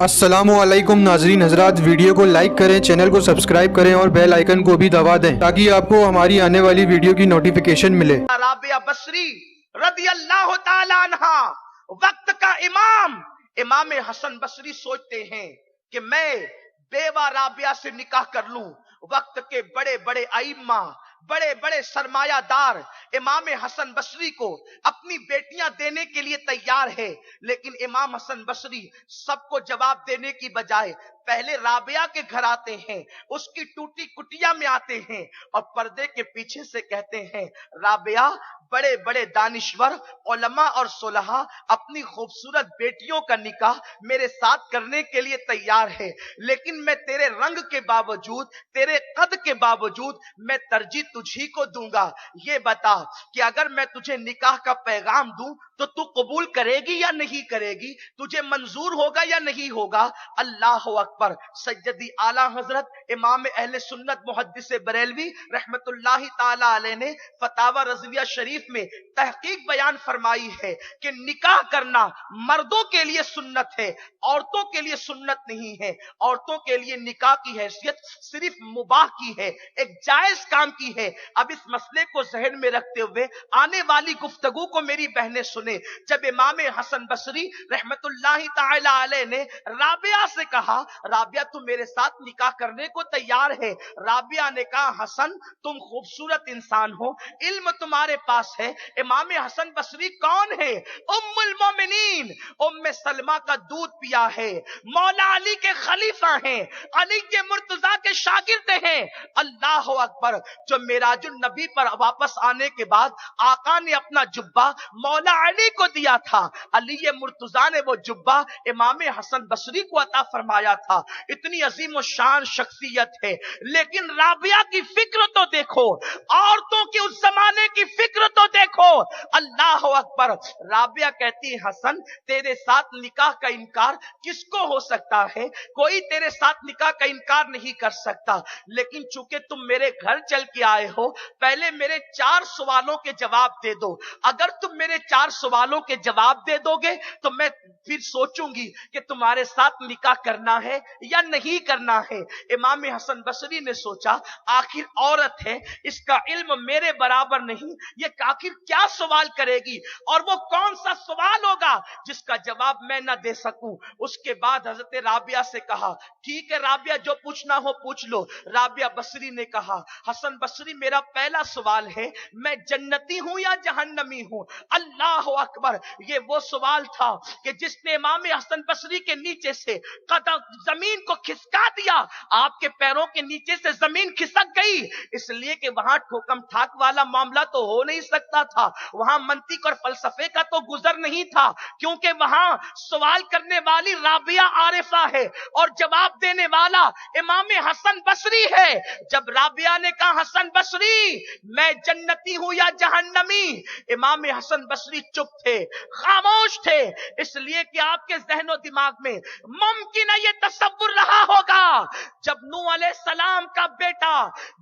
अस्सलामुअलैकुम नाजरीन हजरात, वीडियो को लाइक करें, चैनल को सब्सक्राइब करें और बेल आइकन को भी दबा दें ताकि आपको हमारी आने वाली वीडियो की नोटिफिकेशन मिले। राबिया बसरी रदी अल्लाह ताला अन्हा वक्त का इमाम हसन बसरी सोचते हैं कि मैं बेवा राबिया से निकाह कर लूं। वक्त के बड़े बड़े आइम्मा, बड़े बड़े सरमायादार इमाम हसन बसरी को अपनी बेटियां देने के लिए तैयार है, लेकिन इमाम हसन बसरी सबको जवाब देने की बजाय पहले राबिया के घर आते हैं, उसकी टूटी कुटिया में आते हैं और पर्दे के पीछे से कहते हैं, राबिया, बड़े बड़े दानिश्वर उलमा और सुलहा अपनी खूबसूरत बेटियों का निकाह मेरे साथ करने के लिए तैयार है, लेकिन मैं तेरे रंग के बावजूद, तेरे कद के बावजूद मैं तरजीह तुझी को दूंगा। ये बता कि अगर मैं तुझे निकाह का पैगाम दूं तो तू कबूल करेगी या नहीं करेगी, तुझे मंजूर होगा या नहीं होगा। अल्लाह अकबर। सैयदी आला हजरत इमाम अहले सुन्नत मुहद्दिस बरेलवी रहमतुल्लाहि ताला अलैह ने फतावा रज़विया शरीफ में तहकीक बयान फरमाई है कि निकाह करना मर्दों के लिए सुन्नत है, औरतों के लिए सुन्नत नहीं है। औरतों के लिए निकाह की हैसियत सिर्फ मुबाह की है, एक जायज काम की है। अब इस मसले को जहन में रखते हुए आने वाली गुफ्तगू को मेरी बहनें सुने। जब इमाम हसन बसरी रहमतुल्लाहि ताला अलैह ने राबिया से कहा, राबिया तू मेरे साथ निकाह करने को तैयार है। राबिया ने कहा, हसन तुम खूबसूरत इंसान हो, इल्म तुम्हारे पास है। इमाम हसन बसरी कौन है? उम्मुल मोमिनीन, उम्मे सलमा का दूध पिया है, मौला अली के खलीफा हैं, अली के मुर्तजा के शागिर्द हैं। अल्लाह अकबर। जो मेराजुन नबी पर वापस आने के बाद आका ने अपना जुब्बा मौला अली को दिया था, अली मुर्तजा ने वो जुब्बा इमाम हसन बसरी को अता फरमाया था। इतनी अजीम शान शख्सियत है, लेकिन राबिया की फिक्र तो देखो, औरतों की उस जमाने की फिक्र तो देखो। अल्लाह अकबर। राबिया कहती है, हसन तेरे साथ निकाह का इनकार किसको हो सकता है? कोई तेरे साथ निकाह का इनकार नहीं कर सकता, लेकिन चूंकि तुम मेरे घर चल के आए हो, पहले मेरे 4 सवालों के जवाब दे दो। अगर तुम मेरे 4 सवालों के जवाब दे दोगे तो मैं फिर सोचूंगी कि तुम्हारे साथ निकाह करना है या नहीं करना है। इमाम हसन बसरी ने सोचा, आखिर औरत है, इसका इल्म मेरे बराबर नहीं, ये आखिर क्या सवाल करेगी और वो कौन सा सवाल होगा जिसका जवाब मैं ना दे सकूं। उसके बाद हजरत राबिया से कहा, ठीक है राबिया, जो पूछना हो पूछ लो। राबिया बसरी ने कहा, हसन बसरी मेरा पहला सवाल है, मैं जन्नती हूं या जहन्नमी हूं? अल्लाह अकबर। ये वो सवाल था कि जिसने इमाम हसन बसरी के नीचे से कदम जमीन को खिसका दिया। आपके पैरों के नीचे से जमीन खिसक गई, इसलिए कि वहां ठोकम ठाक वाला मामला तो हो नहीं सकता था, वहां मंतिक और फलसफे का तो गुजर नहीं था, क्योंकि वहां सवाल करने वाली राबिया आरिफा है और जवाब देने वाला इमाम हसन बसरी है। जब राबिया ने कहा, हसन बसरी मैं जन्नती हूं या जहन्नमी, इमाम हसन बसरी चुप थे, खामोश थे, इसलिए कि आपके ज़हनो दिमाग में मुमकिन है ये तसव्वुर रहा होगा, जब नूह अलैहिस्सलाम का बेटा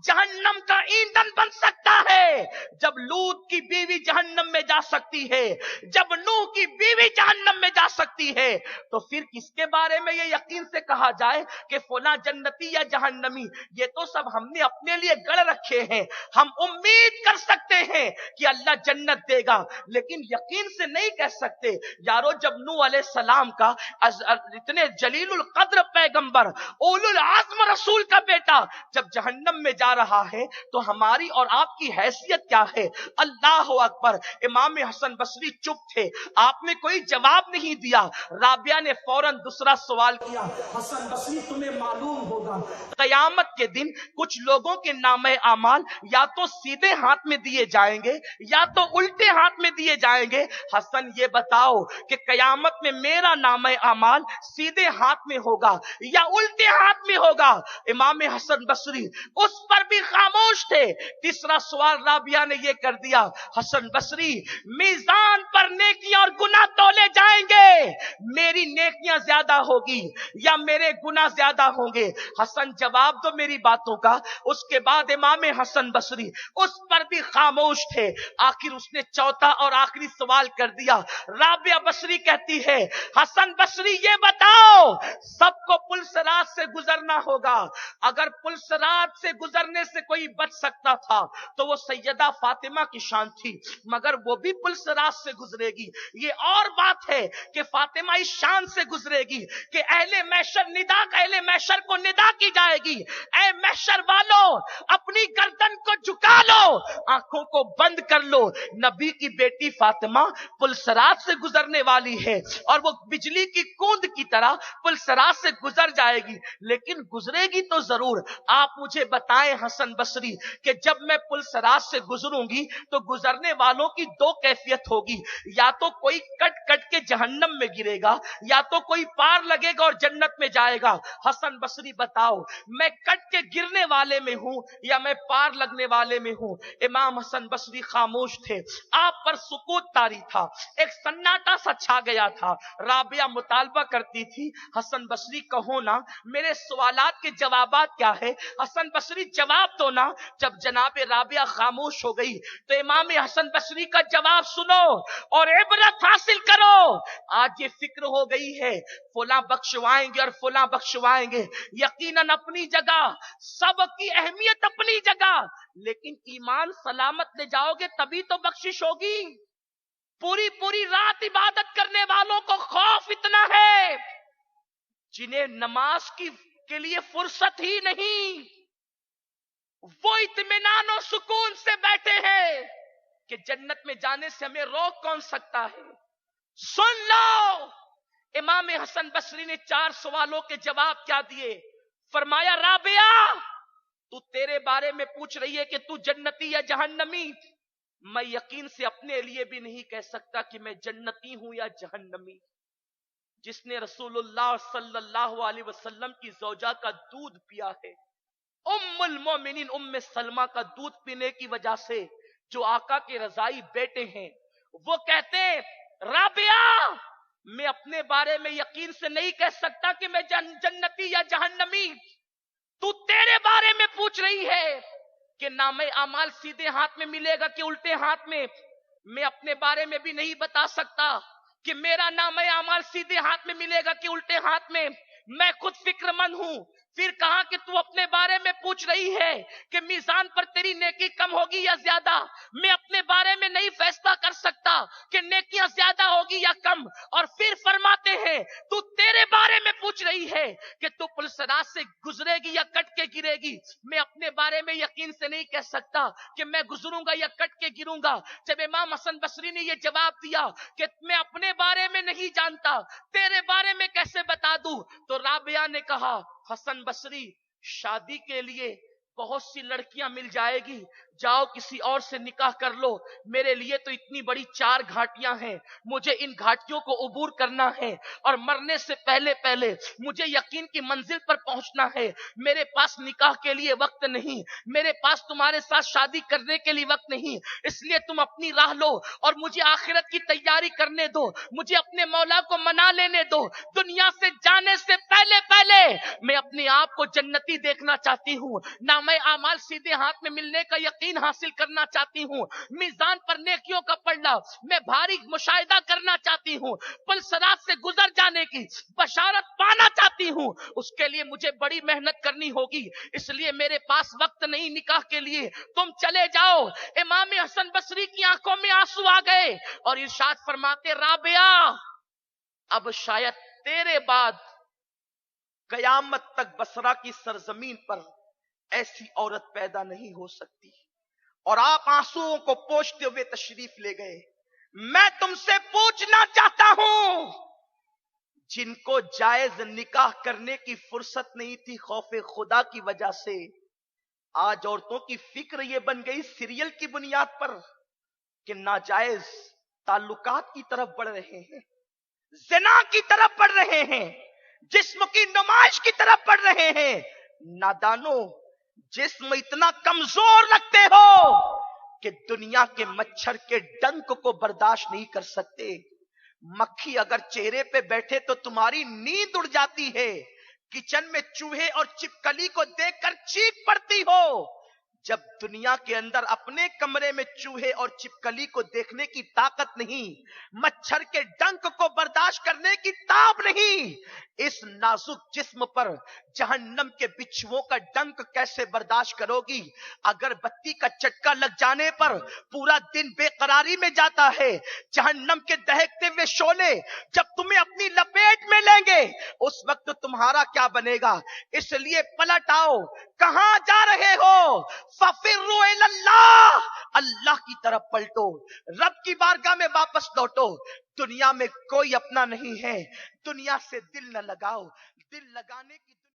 जहन्नम का ईंधन बन सकता है, जब लूत की बीवी जहन्नम में जा सकती है, जब नूह की बीवी जहन्नम में जा सकती है, तो फिर किसके बारे में ये यकीन से कहा जाए कि फला जन्नती या जहन्नमी? ये तो सब हमने अपने लिए गढ़ रखे हैं। हम उम्मीद कर सकते हैं कि अल्लाह जन्नत देगा, लेकिन यकीन से नहीं कह सकते। यारो, जब नूह अलैहिस्सलाम का इतने जलीलुल कद्र पैगंबर उलुल आज़्म रसूल का बेटा जब जहन्नम में जा रहा है, तो हमारी और आपकी हैसियत क्या है? अल्लाह अकबर। इमाम हसन बसरी चुप थे, आपने कोई जवाब नहीं दिया। राबिया ने फौरन दूसरा सवाल किया, हसन बसरी तुम्हें मालूम होगा क़यामत के दिन कुछ लोगों के नामे आमाल या तो सीधे हाथ में दिए जाएंगे या तो उल्टे हाथ में दिए जाएंगे। हसन ये बताओ कि कयामत में मेरा नामे आमाल सीधे हाथ में होगा या उल्टे हाथ में होगा? इमाम हसन बसरी उस पर भी खामोश थे। तीसरा सवाल राबिया ने यह कर दिया, हसन बसरी मीजान पर नेकियां और गुनाह तोले जाएंगे, मेरी नेकियां ज्यादा होगी या मेरे गुनाह ज्यादा होंगे? हसन जवाब दो मेरी बातों का। उसके बाद इमाम हसन बसरी उस पर भी खामोश थे। आखिर उसने चौथा और आखिरी सवाल कर दिया। राबिया बसरी कहती है, हसन बसरी ये बताओ सिरात से गुजरना होगा। अगर पुल सिरात से गुजरने से कोई बच सकता था तो वो सैयदा फातिमा की शान थी, मगर वो भी पुल सिरात से गुजरेगी। ये और बात है कि फातिमा इस शान से गुजरेगी कि अहले महशर को निदा की जाएगी, ऐ महशर वालों अपनी गर्दन को झुका लो, आंखों को बंद कर लो, नबी की बेटी फातिमा पुल सिरात से गुजरने वाली है और वो बिजली की कूंद की तरह पुल सिरात से गुजर जाएगी, लेकिन गुजरेगी तो जरूर। आप मुझे बताएं हसन बसरी कि जब मैं पुल सिरात से गुजरूंगी तो गुजरने वालों की दो कैफियत होगी, या तो कोई कट कट के जहन्नम में गिरेगा या तो कोई पार लगेगा और जन्नत में जाएगा। हसन बसरी बताओ मैं कट के गिरने वाले में हूं या मैं पार लगने वाले में हूं? इमाम हसन बसरी खामोश थे, आप पर सुकूत तारी था, एक सन्नाटा सा छा गया था। राबिया मुतालबा करती थी, हसन बसरी कहो ना मेरे सवालात के जवाबात क्या है, हसन बसरी जवाब दो ना। जब जनाब राबिया खामोश हो गई तो इमाम हसन बसरी का जवाब सुनो और इबरत हासिल करो। आज ये फिक्र हो गई है फुला बख्शवाएंगे और फुला बख्शवाएंगे, यकीनन अपनी जगह, सबकी अहमियत अपनी जगह, लेकिन ईमान सलामत ले जाओगे तभी तो बख्शिश होगी। पूरी पूरी रात इबादत करने वालों को खौफ इतना है जिन्हें नमाज के लिए फुर्सत ही नहीं, वो इत्मीनान और सुकून से बैठे हैं कि जन्नत में जाने से हमें रोक कौन सकता है। सुन लो इमाम हसन बसरी ने 4 सवालों के जवाब क्या दिए। फरमाया राबिया तू तेरे बारे में पूछ रही है कि तू जन्नती या जहन्नमी, मैं यकीन से अपने लिए भी नहीं कह सकता कि मैं जन्नती हूं या जहन्नमी। जिसने रसूलुल्लाह सल्लल्लाहु अलैहि वसल्लम की ज़ौजा का दूध पिया है, उम्मुल मोमिनीन उम्मे सलमा का दूध पीने की वजह से जो आका के रजाई बेटे हैं, वो कहते हैं राबिया मैं अपने बारे में यकीन से नहीं कह सकता कि मैं जन्नती या जहन्नमी। तू तेरे बारे में पूछ रही है कि नामे अमाल सीधे हाथ में मिलेगा कि उल्टे हाथ में, मैं अपने बारे में भी नहीं बता सकता कि मेरा नामे अमाल सीधे हाथ में मिलेगा कि उल्टे हाथ में, मैं खुद फिक्रमंद हूं। फिर कहा कि तू अपने बारे में पूछ रही है कि मीजान पर तेरी नेकी कम होगी या ज्यादा, मैं अपने बारे में नहीं फैसला कर सकता कि नेकियां ज्यादा होगी या कम। और फिर फरमाते हैं तू तेरे बारे में पूछ रही है कि तू पुलसरात से गुजरेगी या कट के गिरेगी, मैं अपने बारे में यकीन से नहीं कह सकता कि मैं गुजरूंगा या कट के गिरूंगा। जब इमाम हसन बसरी ने यह जवाब दिया कि मैं अपने बारे में नहीं जानता, तेरे बारे में कैसे बता दूं, तो राबिया ने कहा हसन बसरी शादी के लिए बहुत सी लड़कियां मिल जाएगी, जाओ किसी और से निकाह कर लो, मेरे लिए तो इतनी बड़ी 4 घाटियां हैं, मुझे इन घाटियों को उबूर करना है और मरने से पहले पहले मुझे यकीन की मंजिल पर पहुंचना है। मेरे पास निकाह के लिए वक्त नहीं, मेरे पास तुम्हारे साथ शादी करने के लिए वक्त नहीं, इसलिए तुम अपनी राह लो और मुझे आखिरत की तैयारी करने दो, मुझे अपने मौला को मना लेने दो। दुनिया से जाने से पहले पहले मैं अपने आप को जन्नती देखना चाहती हूँ, ना मैं आमाल सीधे हाथ में मिलने का यकीन हासिल करना चाहती हूँ, मीजान पर नेकियों का पलड़ा मैं भारी मुशाहिदा करना चाहती हूँ, पुलसरात से गुजर जाने की बशारत पाना चाहती हूँ, उसके लिए मुझे बड़ी मेहनत करनी होगी, इसलिए मेरे पास वक्त नहीं निकाह के लिए, तुम चले जाओ। इमाम हसन बसरी की आंखों में आंसू आ गए और इरशाद फरमाते राबिया अब शायद तेरे बाद कयामत तक बसरा की सरजमीन पर ऐसी औरत पैदा नहीं हो सकती। और आप आंसुओं को पोंछते हुए तशरीफ ले गए। मैं तुमसे पूछना चाहता हूं, जिनको जायज निकाह करने की फुर्सत नहीं थी खौफे खुदा की वजह से, आज औरतों की फिक्र यह बन गई सीरियल की बुनियाद पर कि नाजायज ताल्लुकात की तरफ बढ़ रहे हैं, ज़िना की तरफ बढ़ रहे हैं, जिस्म की नुमाइश की तरफ बढ़ रहे हैं। नादानो जिस्म इतना कमजोर रखते हो कि दुनिया के मच्छर के डंक को बर्दाश्त नहीं कर सकते। मक्खी अगर चेहरे पे बैठे तो तुम्हारी नींद उड़ जाती है, किचन में चूहे और चिपकली को देखकर चीख पड़ती हो। जब दुनिया के अंदर अपने कमरे में चूहे और छिपकली को देखने की ताकत नहीं, मच्छर के डंक को बर्दाश्त करने की ताब नहीं, इस नाजुक जिस्म पर जहन्नम के बिच्छुओं का डंक कैसे बर्दाश्त करोगी? अगर बत्ती का चटका लग जाने पर पूरा दिन बेकरारी में जाता है, जहन्नम के दहकते हुए शोले जब तुम्हें अपनी लपेट में लेंगे, उस वक्त तुम्हारा क्या बनेगा? इसलिए पलट आओ, कहां जा रहे हो? फफिर्रु इलल्लाह, अल्लाह की तरफ पलटो, रब की बारगाह में वापस लौटो। दुनिया में कोई अपना नहीं है, दुनिया से दिल न लगाओ, दिल लगाने की